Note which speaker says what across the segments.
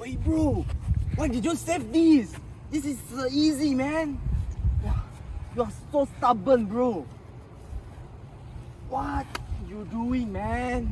Speaker 1: Wait, bro, why did you save this? This is easy, man. You are so stubborn, bro. What you doing, man?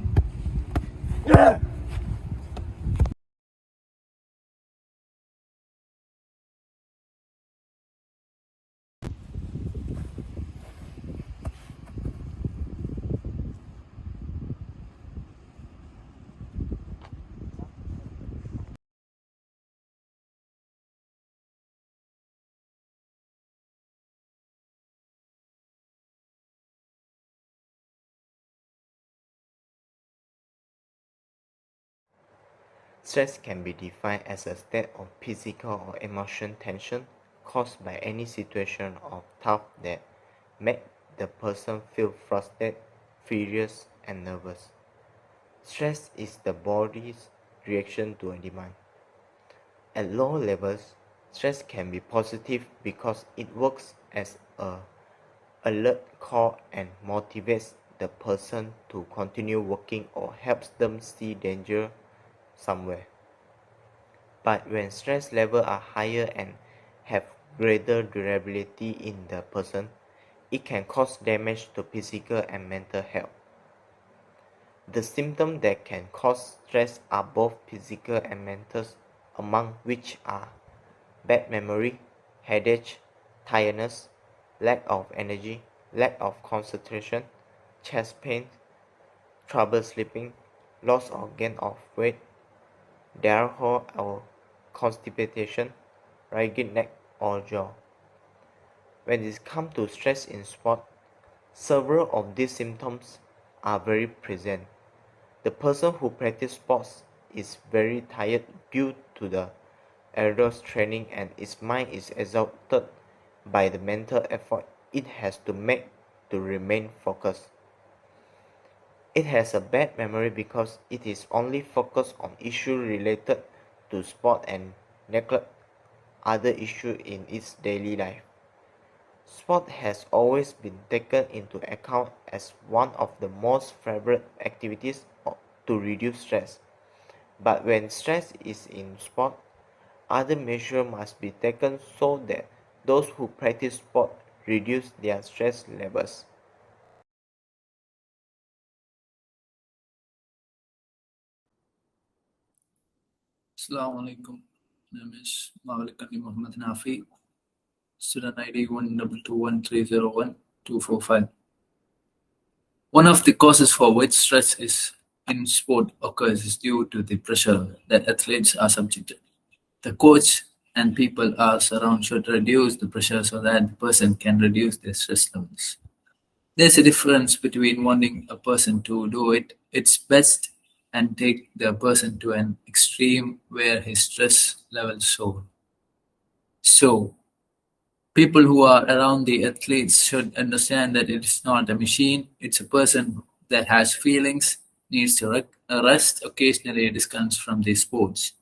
Speaker 2: Stress can be defined as a state of physical or emotional tension caused by any situation or task that make the person feel frustrated, furious, and nervous. Stress is the body's reaction to a demand. At low levels, stress can be positive because it works as a alert call and motivates the person to continue working or helps them see danger somewhere. But when stress levels are higher and have greater durability in the person, it can cause damage to physical and mental health. The symptoms that can cause stress are both physical and mental, among which are bad memory, headache, tiredness, lack of energy, lack of concentration, chest pain, trouble sleeping, loss or gain of weight, diarrhea or constipation, rigid neck or jaw. When it comes to stress in sport, several of these symptoms are very present. The person who practices sports is very tired due to the arduous training and its mind is exhausted by the mental effort it has to make to remain focused. It has a bad memory because it is only focused on issues related to sport and neglect other issues in its daily life. Sport has always been taken into account as one of the most favorite activities to reduce stress. But when stress is in sport, other measures must be taken so that those who practice sport reduce their stress levels.
Speaker 3: Assalamu alaikum. My name is Mavilakkandy Muhammed Nafih. Student ID 1221301 One of the causes for which stress is in sport occurs is due to the pressure that athletes are subjected. The coach and people are around should reduce the pressure so that the person can reduce their stress levels. There's a difference between wanting a person to do its best and take the person to an extreme where his stress levels soar. So, people who are around the athletes should understand that it is not a machine, it's a person that has feelings, needs to rest occasionally. This comes from the sports.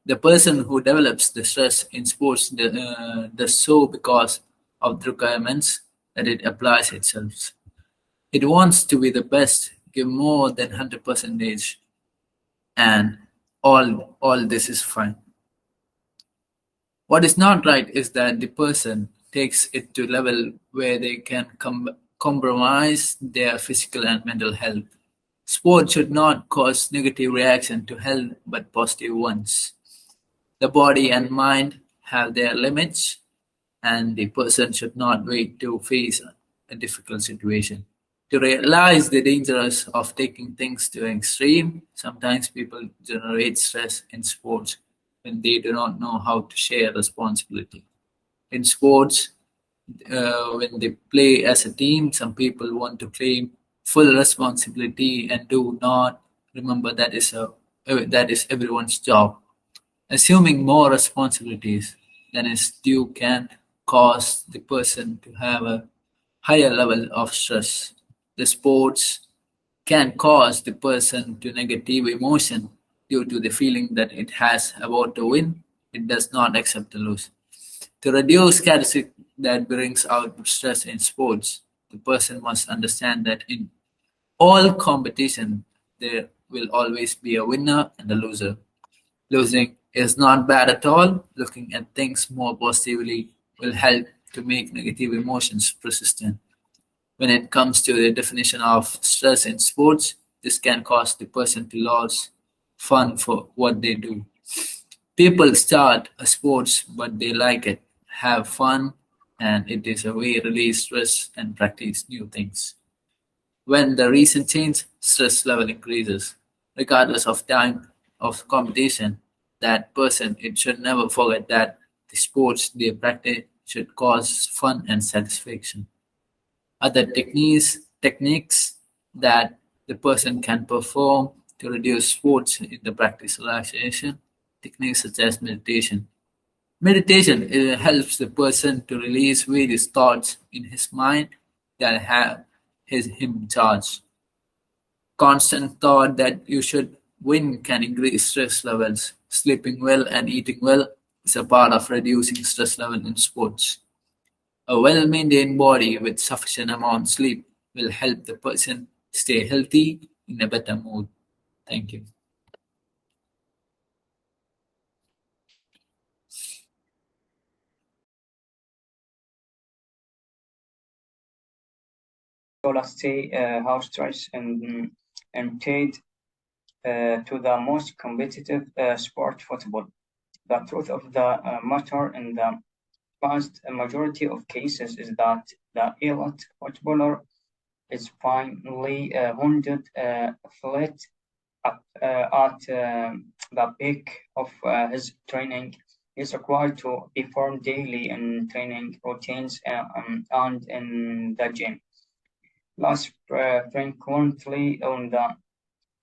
Speaker 3: The person who develops the stress in sports does so because of the requirements that it applies itself. It wants to be the best, give more than 100%, and all this is fine. What is not right is that the person takes it to a level where they can compromise their physical and mental health. Sport should not cause negative reaction to health but positive ones. The body and mind have their limits, and the person should not wait to face a difficult situation. To realize the dangers of taking things to an extreme, sometimes people generate stress in sports when they do not know how to share responsibility. In sports, when they play as a team, some people want to claim full responsibility and do not remember that is everyone's job. Assuming more responsibilities than is due can cause the person to have a higher level of stress. The sports can cause the person to negative emotion due to the feeling that it has about to win. It does not accept the lose. To reduce characteristic that brings out stress in sports, the person must understand that in all competition there will always be a winner and a loser. Losing is not bad at all. Looking at things more positively will help to make negative emotions persistent. When it comes to the definition of stress in sports, this can cause the person to lose fun for what they do. People start a sports but they like it, have fun, and it is a way to release stress and practice new things. When the reason change, stress level increases. Regardless of time of competition, that person it should never forget that the sports they practice should cause fun and satisfaction. Other techniques that the person can perform to reduce sports in the practice relaxation techniques such as meditation. Meditation helps the person to release various thoughts in his mind that have him in charge. Constant thought that you should win can increase stress levels. Sleeping well and eating well is a part of reducing stress level in sports. A well-maintained body with sufficient amount of sleep will help the person stay healthy in a better mood. Thank you.
Speaker 4: So let's say how stress and tied to the most competitive sport, football. The truth of the matter in the vast majority of cases is that the elite footballer is finally wounded athlete at the peak of his training. Is required to perform daily in training routines and in the gym. Last frequently on the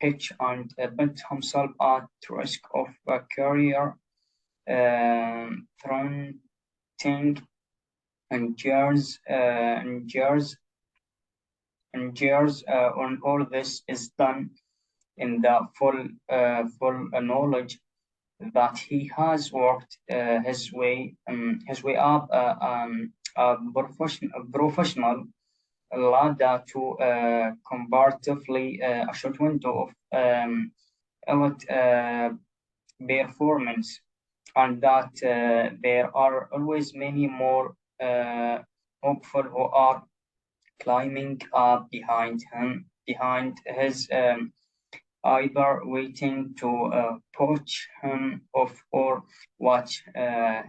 Speaker 4: pitch and put himself at risk of a career threatening injuries. On all this is done in the full knowledge that he has worked his way up a professional ladder to comparatively a short window of elite performance, and that there are always many more hopeful who are climbing up behind his either waiting to poach him off or watch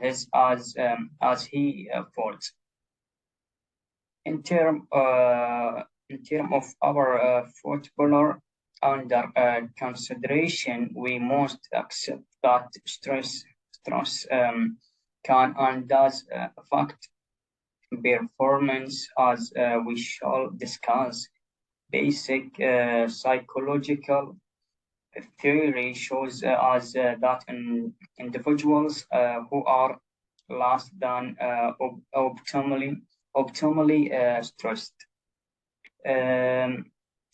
Speaker 4: his as he falls. In term of our footballer under consideration, we must accept that stress can and does affect performance, as we shall discuss. Basic psychological theory shows us that individuals who are less than optimally stressed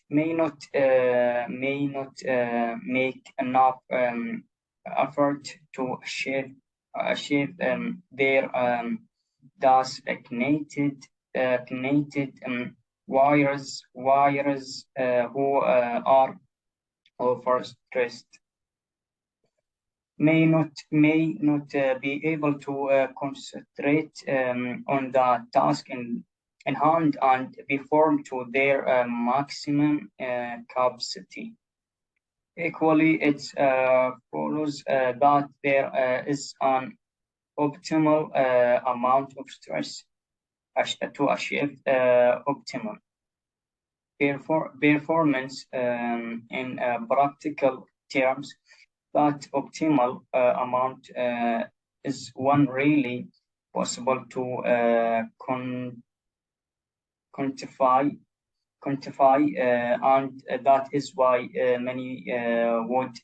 Speaker 4: may not make enough effort to achieve their designated wires who are overstressed may not be able to concentrate on the task in hand and perform to their maximum capacity. Equally, it follows that there is an optimal amount of stress to achieve optimal performance. In practical terms, that optimal amount is one really possible to quantify, and that is why many would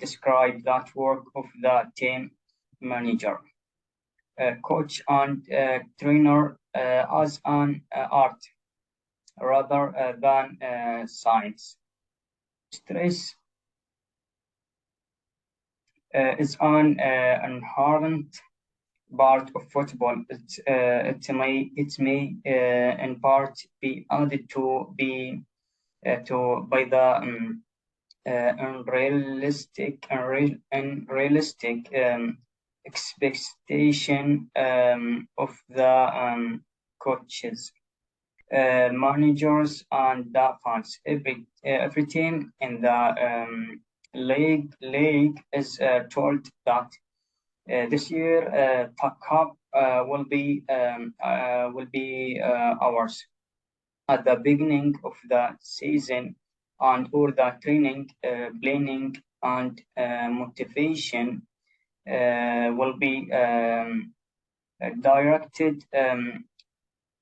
Speaker 4: describe that work of the team manager, coach, and trainer as an art rather than science. Stress is an inherent part of football. It may in part be added to by the unrealistic expectation of the coaches, managers, and the fans. Every team in the league is told that this year the cup will be ours at the beginning of the season, and all the training, planning, and motivation will be directed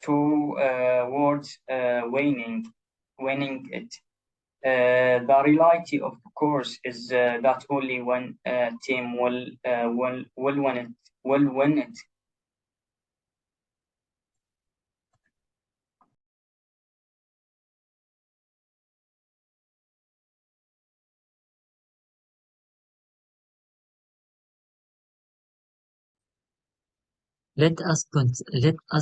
Speaker 4: towards winning it. The reality, of course, is that only one team will win it. Will win it.
Speaker 5: Let us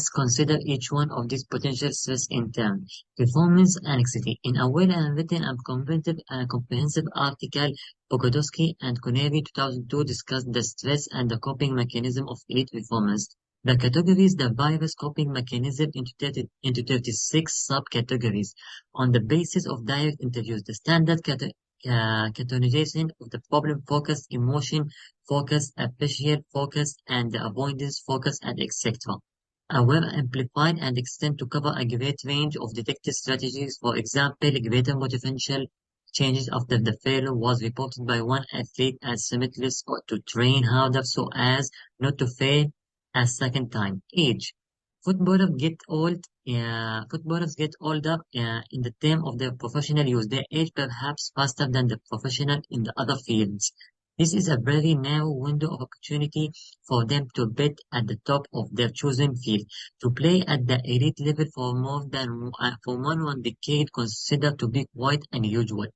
Speaker 5: consider each one of these potential stress in turn. Performance anxiety. In a well-written and comprehensive article, Pogodowski and Connery 2002 discussed the stress and the coping mechanism of elite performance. The categories the virus coping mechanism into 36 subcategories on the basis of direct interviews. The standard categorization of the problem focus, emotion focus, appreciate focus, and the avoidance focus, and etc. Were amplified and extend to cover a great range of detective strategies. For example, greater motivational changes after the failure was reported by one athlete as limitless or to train harder so as not to fail a second time. Age. Footballers get older in the term of their professional use. They age perhaps faster than the professional in the other fields. This is a very narrow window of opportunity for them to bet at the top of their chosen field. To play at the elite level for more than one decade considered to be quite unusual.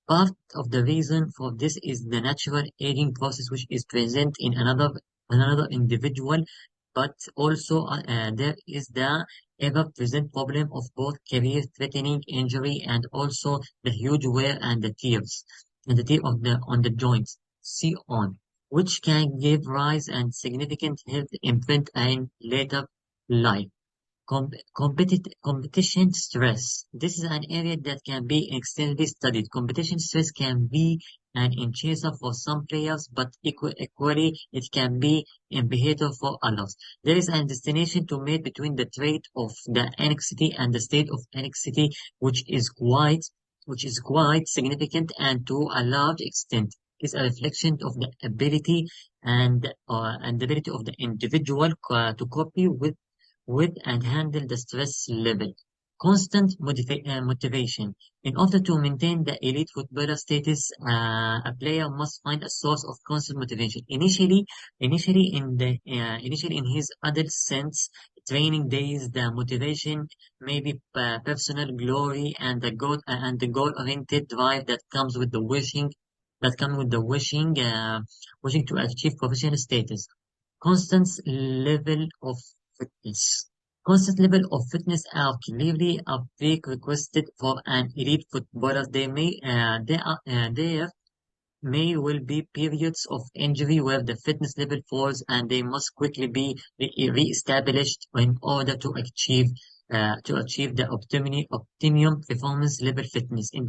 Speaker 5: Part of the reason for this is the natural aging process which is present in another individual, but also there is the ever-present problem of both career-threatening injury and also the huge wear and the tears and the tear of the on the joints, see on, which can give rise and significant health imprint in later life. Competition stress. This is an area that can be extensively studied. Competition stress can be an indicator for some players, but equally it can be a behavior for others. There is a destination to made between the trait of the anxiety and the state of anxiety, which is quite significant and to a large extent is a reflection of the ability and the ability of the individual to copy with and handle the stress level. Constant motivation. In order to maintain the elite footballer status, a player must find a source of constant motivation. Initially in his adult sense, training days, the motivation may be personal glory and the goal-oriented drive that comes with the wishing to achieve professional status. Constant level of fitness. Constant level of fitness are clearly a prerequisite for an elite footballer. There may well be periods of injury where the fitness level falls and they must quickly be re-established in order to achieve the optimum performance level fitness. In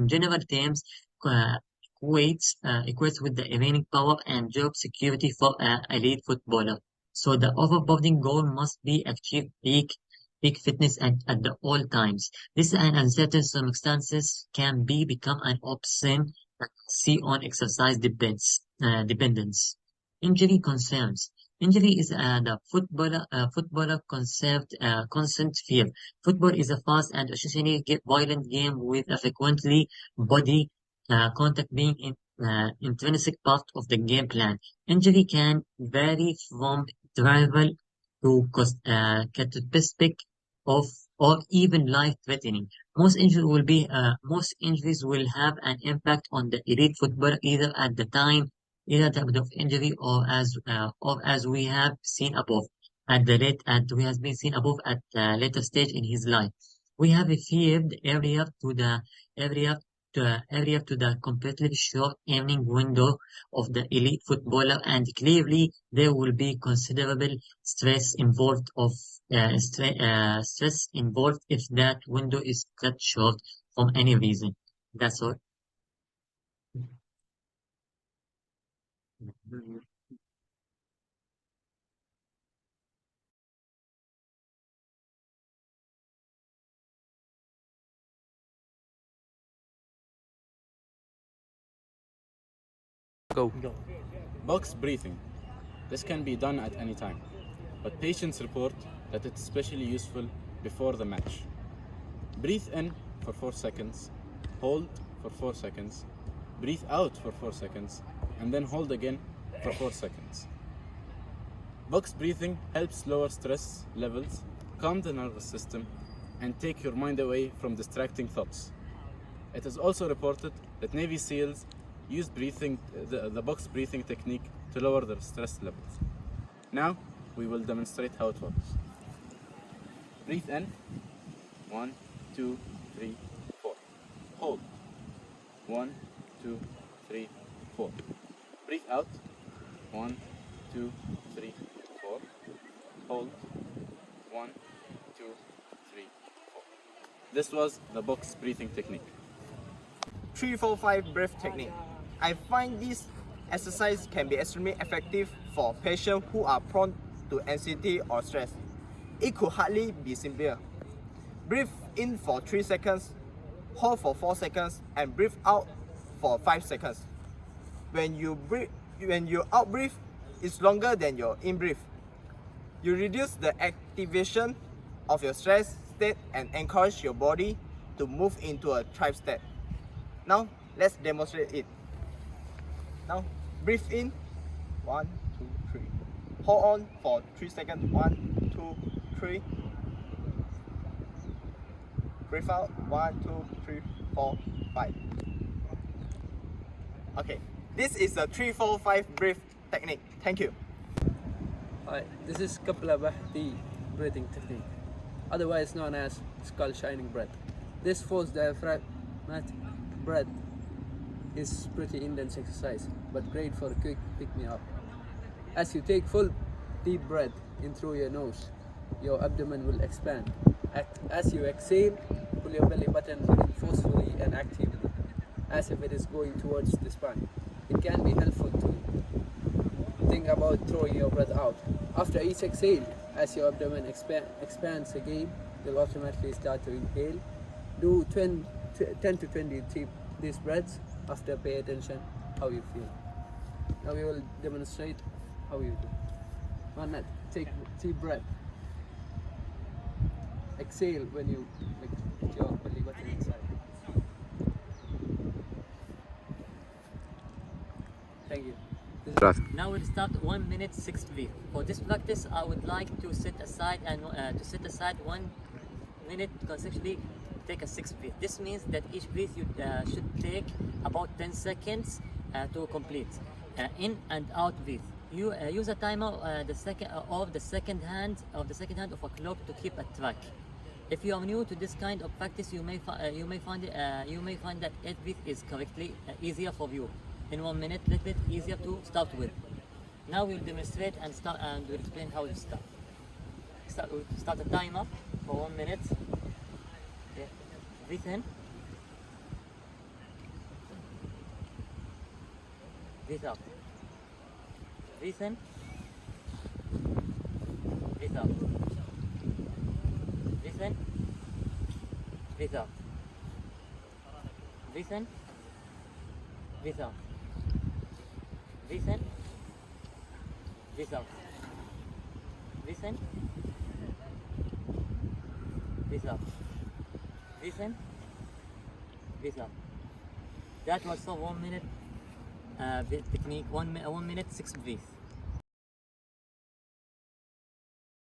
Speaker 5: general terms, uh, equates with the remaining power and job security for an elite footballer. So the overboarding goal must be achieved peak fitness at the all times. This and uncertain circumstances can become an option. See on exercise dependence. Injury concerns. Injury is the footballer constant fear. Football is a fast and occasionally violent game with a frequently body contact being intrinsic part of the game plan. Injury can vary from trivial to catastrophic of or even life-threatening. Most injuries will have an impact on the elite footballer either at the time of injury or as we have seen above we have been seen above at the later stage in his life. We have referred earlier to the completely short aiming window of the elite footballer, and clearly there will be considerable stress involved if that window is cut short from any reason. That's all.
Speaker 6: Go. Box breathing. This can be done at any time, but patients report that it's especially useful before the match. Breathe in for 4 seconds, hold for 4 seconds, breathe out for 4 seconds, and then hold again for 4 seconds. Box breathing helps lower stress levels, calm the nervous system, and take your mind away from distracting thoughts. It is also reported that Navy SEALs use the box breathing technique to lower their stress levels. Now, we will demonstrate how it works. Breathe in, 1, 2, 3, 4. Hold, 1, 2, 3, 4. Breathe out, 1, 2, 3, 4. Hold, 1, 2, 3, 4. This was the box breathing technique.
Speaker 1: 3-4-5 breath technique. I find this exercise can be extremely effective for patients who are prone to anxiety or stress. It could hardly be simpler. Breathe in for 3 seconds, hold for 4 seconds, and breathe out for 5 seconds. When you out breathe, it's longer than your in breath. You reduce the activation of your stress state and encourage your body to move into a thrive state. Now, let's demonstrate it. Now, breathe in, 1, 2, 3. Hold on for 3 seconds, 1, 2, 3. Breathe out, 1, 2, 3, 4, 5. Okay, this is a 3-4-5 breath technique. Thank you.
Speaker 7: Hi, this is Kapalabhati breathing technique, otherwise known as skull shining breath. This forced diaphragmatic breath is pretty intense exercise, but great for a quick pick-me-up. As you take full deep breath in through your nose, your abdomen will expand. As you exhale, pull your belly button in forcefully and actively, as if it is going towards the spine. It can be helpful to think about throwing your breath out. After each exhale, as your abdomen expands again, you'll automatically start to inhale. Do 10 to 20 these breaths. After, pay attention how you feel. Now we will demonstrate how you do. Mohnad, take deep breath. Exhale when you put your belly button inside. Thank you.
Speaker 5: Now we'll start 1 minute 6 breath. For this practice, I would like to set aside 1 minute consecutively. Take a 6 breath. This means that each breath you should take about 10 seconds to complete. In and out breath. You use a timer of the second hand of a clock to keep a track. If you are new to this kind of practice, you may find that each breath is correctly easier for you. In 1 minute, little bit easier to start with. Now we'll demonstrate and we'll explain how to start. We'll start the timer for 1 minute. Okay. Breathe in. Breathe out. Breathe in. Breathe out. Breathe in. Breathe out. Breathe in. Breathe out. Breathe in. Breathe out. Breathe in. Breathe out. Breathe in. Breathe out. That was for 1 minute technique. 1 minute 6 breath.